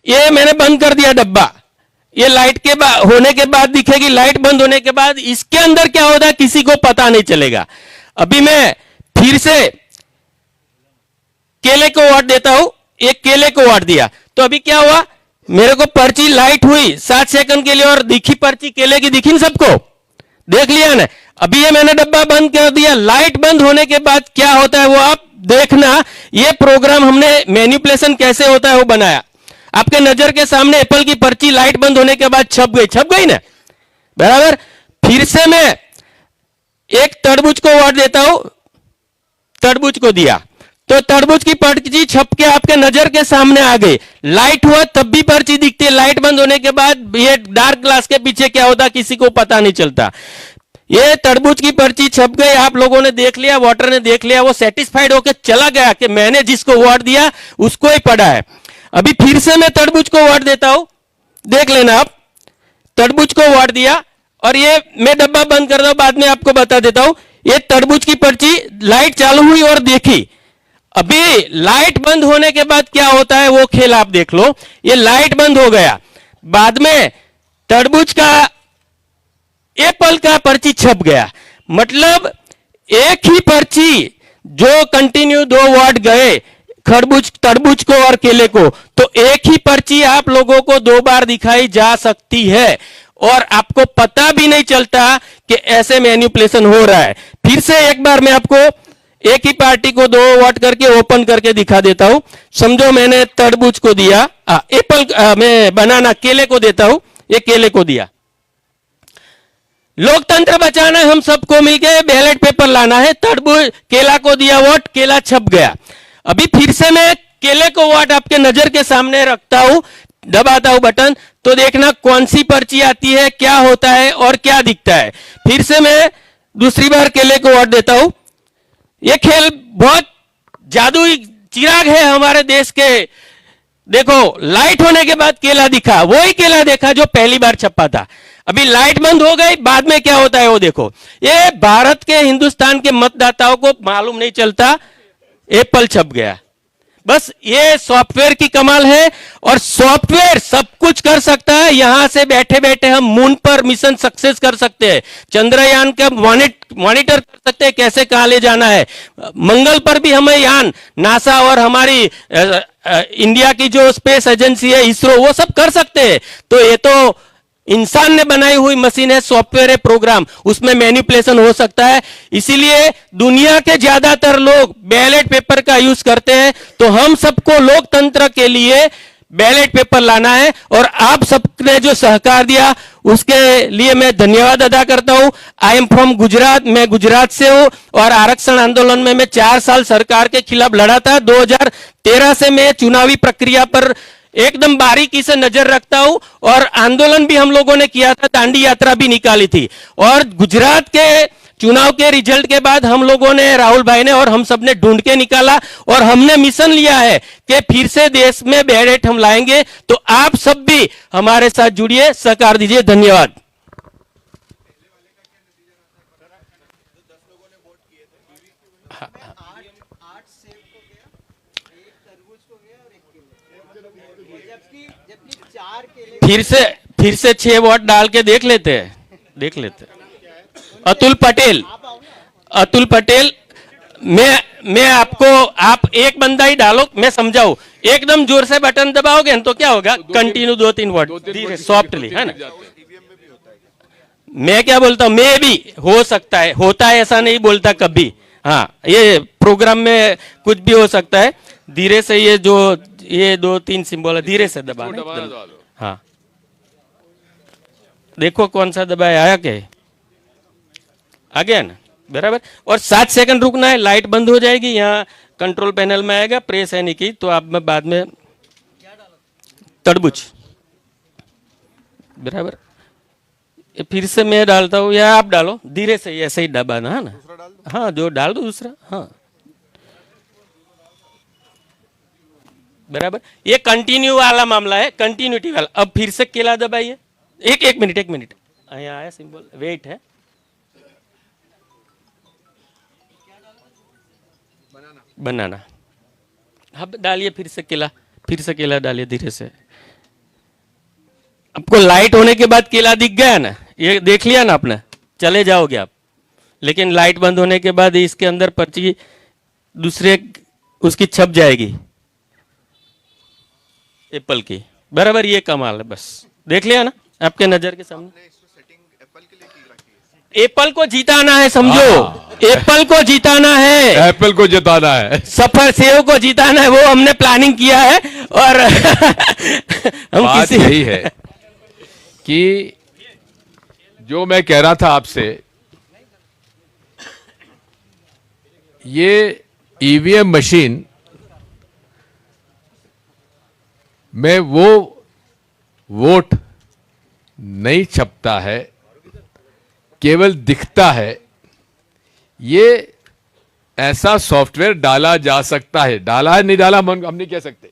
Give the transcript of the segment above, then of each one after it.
ये मैंने बंद कर दिया डब्बा, ये लाइट के होने के बाद दिखेगी, लाइट बंद होने के बाद इसके अंदर क्या होता है किसी को पता नहीं चलेगा। अभी मैं फिर से केले को वाट देता हूं, एक केले को वाट दिया तो अभी क्या हुआ, मेरे को पर्ची लाइट हुई 7 सेकंड के लिए और दिखी पर्ची केले की, दिखी न सबको, देख लिया ना। अभी ये मैंने डब्बा बंद कर दिया, लाइट बंद होने के बाद क्या होता है वो आप देखना। ये प्रोग्राम हमने मैनिपुलेशन कैसे होता है वो बनाया। आपके नजर के सामने एप्पल की पर्ची लाइट बंद होने के बाद छप गई ना, बराबर। फिर से मैं एक तरबूज को वाट देता हूं, तरबूज को दिया तो तरबूज की पर्ची छप के आपके नजर के सामने आ गई, लाइट हुआ तब भी पर्ची दिखती है, लाइट बंद होने के बाद ये डार्क ग्लास के पीछे क्या होता किसी को पता नहीं चलता। ये तरबूज की पर्ची छप गई, आप लोगों ने देख लिया, वाटर ने देख लिया, वो सेटिस्फाइड होकर चला गया कि मैंने जिसको वाट दिया उसको ही पढ़ा है। अभी फिर से मैं तरबूज को वाट देता हूं, देख लेना आप, तरबूज को वाट दिया और ये मैं डब्बा बंद कर रहा हूं, बाद में आपको बता देता हूं। ये तरबूज की पर्ची लाइट चालू हुई और देखी, अभी लाइट बंद होने के बाद क्या होता है वो खेल आप देख लो। ये लाइट बंद हो गया, बाद में तरबूज का एप्पल का पर्ची छप गया, मतलब एक ही पर्ची जो कंटिन्यू 2 वाट गए तरबूज को और केले को, तो एक ही पर्ची आप लोगों को 2 बार दिखाई जा सकती है और आपको पता भी नहीं चलता कि ऐसे मैनिपुलेशन हो रहा है। फिर से एक बार मैं आपको एक ही पार्टी को 2 वाट करके ओपन करके दिखा देता हूं। समझो मैंने तरबूज को दिया, एप्पल मैं बनाना केले को देता हूं, ये केले को दिया। लोकतंत्र बचाना है, हम सबको मिलकर बैलेट पेपर लाना है, तरबूज केला को दिया वोट, केला छप गया। अभी फिर से मैं केले को वाट आपके नजर के सामने रखता हूं, दबाता हूं बटन, तो देखना कौन सी पर्ची आती है, क्या होता है और क्या दिखता है। फिर से मैं दूसरी बार केले को वाट देता हूं। यह खेल बहुत जादुई चिराग है हमारे देश के। देखो लाइट होने के बाद केला दिखा, वही केला देखा जो पहली बार छपा था। अभी लाइट बंद हो गई, बाद में क्या होता है वो देखो। ये भारत के हिंदुस्तान के मतदाताओं को मालूम नहीं चलता, एप्पल छप गया। बस ये सॉफ्टवेयर की कमाल है और सॉफ्टवेयर सब कुछ कर सकता है। यहां से बैठे बैठे हम मून पर मिशन सक्सेस कर सकते हैं, चंद्रयान का मॉनिटर कर सकते हैं कैसे कहां ले जाना है, मंगल पर भी हमें यान नासा और हमारी इंडिया की जो स्पेस एजेंसी है इसरो, वो सब कर सकते हैं। तो ये तो इंसान ने बनाई हुई मशीन है, सॉफ्टवेयर है, प्रोग्राम, उसमें मैनिपुलेशन हो सकता है। इसीलिए दुनिया के ज्यादातर लोग बैलेट पेपर का यूज करते हैं। तो हम सबको लोकतंत्र के लिए बैलेट पेपर लाना है और आप सबने जो सहकार दिया उसके लिए मैं धन्यवाद अदा करता हूं। आई एम फ्रॉम गुजरात, मैं गुजरात से हूं और आरक्षण आंदोलन में मैं 4 साल सरकार के खिलाफ लड़ा था। 2013 से मैं चुनावी प्रक्रिया पर एकदम बारीकी से नजर रखता हूं और आंदोलन भी हम लोगों ने किया था, दांडी यात्रा भी निकाली थी। और गुजरात के चुनाव के रिजल्ट के बाद हम लोगों ने, राहुल भाई ने और हम सब ने ढूंढ के निकाला और हमने मिशन लिया है कि फिर से देश में बैलेट हम लाएंगे। तो आप सब भी हमारे साथ जुड़िए, सहकार दीजिए। धन्यवाद। फिर से 6 वोट डाल के देख लेते हैं। अतुल पटेल, मैं आपको, आप एक बंदा ही डालो, मैं समझाऊं। एकदम जोर से बटन दबाओगे तो क्या होगा, कंटिन्यू 2-3 वोट सॉफ्टली, है ना। मैं क्या बोलता हूं, मैं भी हो सकता है, होता है ऐसा नहीं बोलता कभी। हाँ, ये प्रोग्राम में कुछ भी हो सकता है। धीरे से ये 2-3 सिंबल है, धीरे से दबाना। हाँ, देखो कौन सा दबाया, आया क्या, आ गया ना, बराबर। और 7 सेकंड रुकना है, लाइट बंद हो जाएगी, यहाँ कंट्रोल पैनल में आएगा, प्रेस है नहीं की तो आप में बाद में तरबूज, बराबर। फिर से मैं डालता हूँ या आप डालो, धीरे से ऐसे ही दबाना है ना। हाँ, जो डाल दो दूसरा, हाँ बराबर। ये कंटिन्यू वाला मामला है, कंटिन्यूटी वाला। अब फिर से केला दबाइए, एक मिनट यहाँ आया सिंबल, वेट है, बनाना। अब डालिए फिर से केला डालिए धीरे से, आपको लाइट होने के बाद केला दिख गया ना, ये देख लिया ना आपने, चले जाओगे आप। लेकिन लाइट बंद होने के बाद इसके अंदर पर्ची दूसरे उसकी छप जाएगी, एप्पल की। बराबर, ये कमाल है। बस देख लिया ना आपके नजर के सामने। एप्पल को जिताना है, समझो। एप्पल को जिताना है, एप्पल को जिताना है, सफर सेव को जिताना है, वो हमने प्लानिंग किया है। और हम बात किसी यही है कि जो मैं कह रहा था आपसे, ये ईवीएम मशीन में वो वोट नहीं छपता है, केवल दिखता है। ये ऐसा सॉफ्टवेयर डाला जा सकता है, डाला है नहीं डाला हम नहीं कह सकते,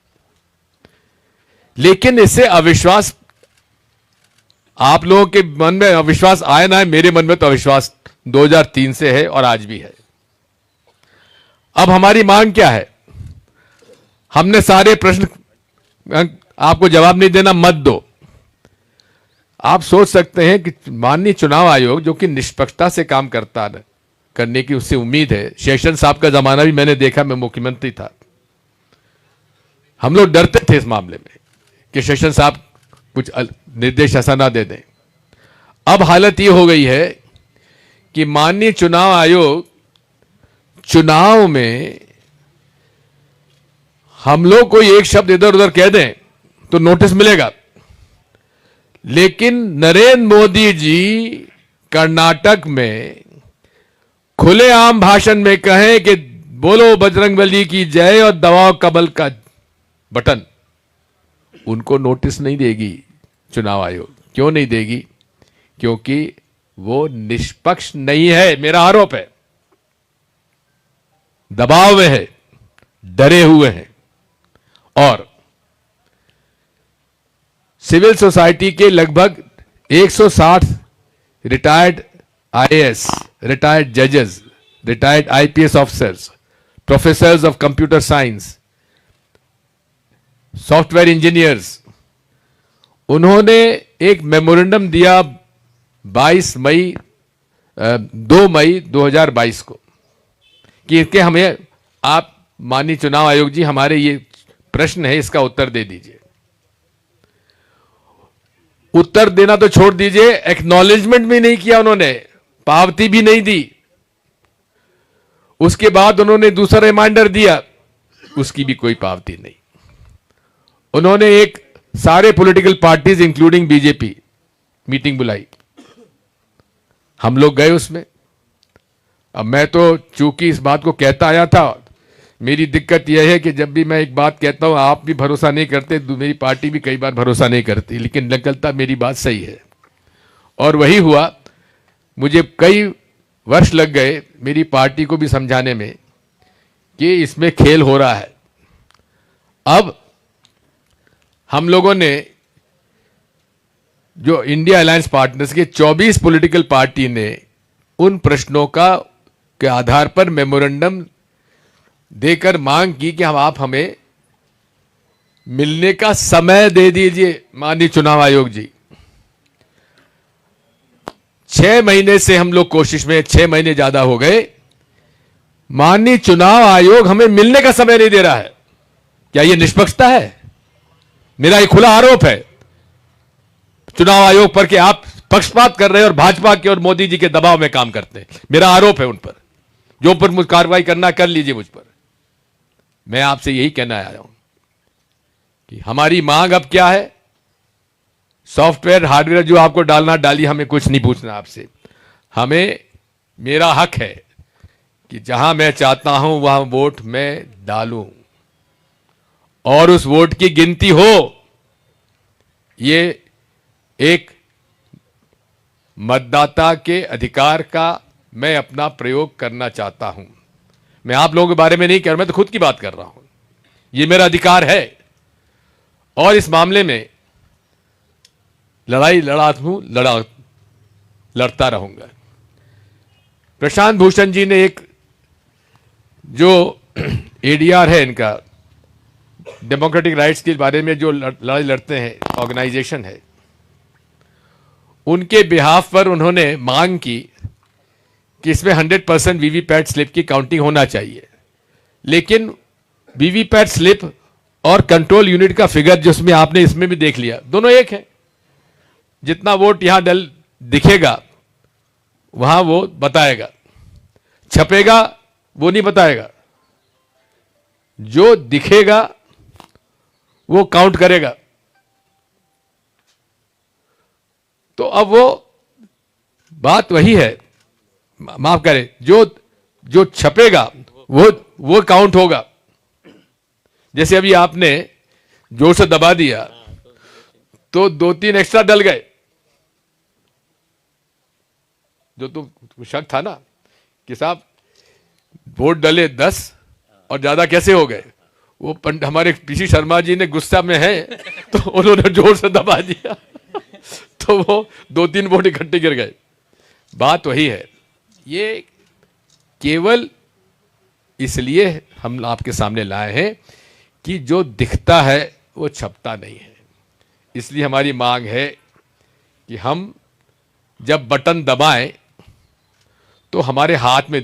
लेकिन इससे अविश्वास, आप लोगों के मन में अविश्वास आए ना है, मेरे मन में तो अविश्वास 2003 से है और आज भी है। अब हमारी मांग क्या है? हमने सारे प्रश्न, आपको जवाब नहीं देना, मत दो। आप सोच सकते हैं कि माननीय चुनाव आयोग जो कि निष्पक्षता से काम करने की उससे उम्मीद है। शेषन साहब का जमाना भी मैंने देखा, मैं मुख्यमंत्री था, हम लोग डरते थे इस मामले में कि शेषन साहब कुछ निर्देश ऐसा ना दे दें। अब हालत ये हो गई है कि माननीय चुनाव आयोग चुनाव में हम लोग कोई एक शब्द इधर उधर कह दें तो नोटिस मिलेगा, लेकिन नरेंद्र मोदी जी कर्नाटक में खुलेआम भाषण में कहें कि बोलो बजरंगबली की जय और दबाओ कमल का बटन, उनको नोटिस नहीं देगी चुनाव आयोग। क्यों नहीं देगी? क्योंकि वो निष्पक्ष नहीं है, मेरा आरोप है। दबाव में है, डरे हुए हैं। और सिविल सोसाइटी के लगभग 160 रिटायर्ड आईएएस, रिटायर्ड जजेस, retired IPS officers, professors of computer science, software engineers, उन्होंने एक मेमोरेंडम दिया 2 मई 2022 को कि इसके हमें आप माननीय चुनाव आयोग जी, हमारे ये प्रश्न है, इसका उत्तर दे दीजिए। उत्तर देना तो छोड़ दीजिए, एक्नॉलेजमेंट भी नहीं किया उन्होंने, पावती भी नहीं दी। उसके बाद उन्होंने दूसरा रिमाइंडर दिया, उसकी भी कोई पावती नहीं। उन्होंने एक सारे political parties including BJP meeting बुलाई, हम लोग गए उसमें। अब मैं तो चूंकि इस बात को कहता आया था, मेरी दिक्कत यह है कि जब भी मैं एक बात कहता हूं आप भी भरोसा नहीं करते, मेरी पार्टी भी कई बार भरोसा नहीं करती, लेकिन निकलता मेरी बात सही है। और वही हुआ, मुझे कई वर्ष लग गए मेरी पार्टी को भी समझाने में कि इसमें खेल हो रहा है। अब हम लोगों ने जो इंडिया अलायंस पार्टनर्स के 24 पॉलिटिकल पार्टी ने उन प्रश्नों के आधार पर मेमोरेंडम देकर मांग की कि आप हमें मिलने का समय दे दीजिए माननीय चुनाव आयोग जी। 6 महीने से हम लोग कोशिश में, 6 महीने ज्यादा हो गए, माननीय चुनाव आयोग हमें मिलने का समय नहीं दे रहा है। क्या यह निष्पक्षता है? मेरा एक खुला आरोप है चुनाव आयोग पर कि आप पक्षपात कर रहे हैं और भाजपा के और मोदी जी के दबाव में काम करते हैं। मेरा आरोप है उन पर, जो पर मुझ कार्रवाई करना कर लीजिए मुझ पर। मैं आपसे यही कहना आया हूं कि हमारी मांग अब क्या है? सॉफ्टवेयर हार्डवेयर जो आपको डालना डालिए, हमें कुछ नहीं पूछना आपसे। हमें, मेरा हक है कि जहां मैं चाहता हूं वहां वोट मैं डालूं और उस वोट की गिनती हो। ये एक मतदाता के अधिकार का मैं अपना प्रयोग करना चाहता हूं। मैं आप लोगों के बारे में नहीं कह रहा, मैं तो खुद की बात कर रहा हूं। ये मेरा अधिकार है और इस मामले में लड़ाई लड़ता रहूंगा। प्रशांत भूषण जी ने एक जो एडीआर है इनका, डेमोक्रेटिक राइट्स के बारे में जो लड़ाई लड़ते हैं, ऑर्गेनाइजेशन है, उनके बिहाफ पर उन्होंने मांग की कि इसमें 100% वीवीपैट स्लिप की काउंटिंग होना चाहिए, लेकिन वीवीपैट स्लिप और कंट्रोल यूनिट का फिगर जिसमें आपने इसमें भी देख लिया, दोनों एक है। जितना वोट यहां डल दिखेगा वहां वो बताएगा, छपेगा वो नहीं बताएगा, जो दिखेगा वो काउंट करेगा। तो अब वो बात वही है, माफ करें, जो छपेगा वो काउंट होगा। जैसे अभी आपने जोर से दबा दिया तो 2-3 एक्स्ट्रा डल गए, जो तुम शक था ना कि साहब वोट डले 10 और ज्यादा कैसे हो गए, वो हमारे पीसी शर्मा जी ने गुस्सा में है तो उन्होंने जोर से दबा दिया तो वो 2-3 वोट इकट्ठे गिर गए। बात वही है, ये केवल इसलिए हम आपके सामने लाए हैं कि जो दिखता है वो छपता नहीं है। इसलिए हमारी मांग है कि हम जब बटन दबाएं तो हमारे हाथ में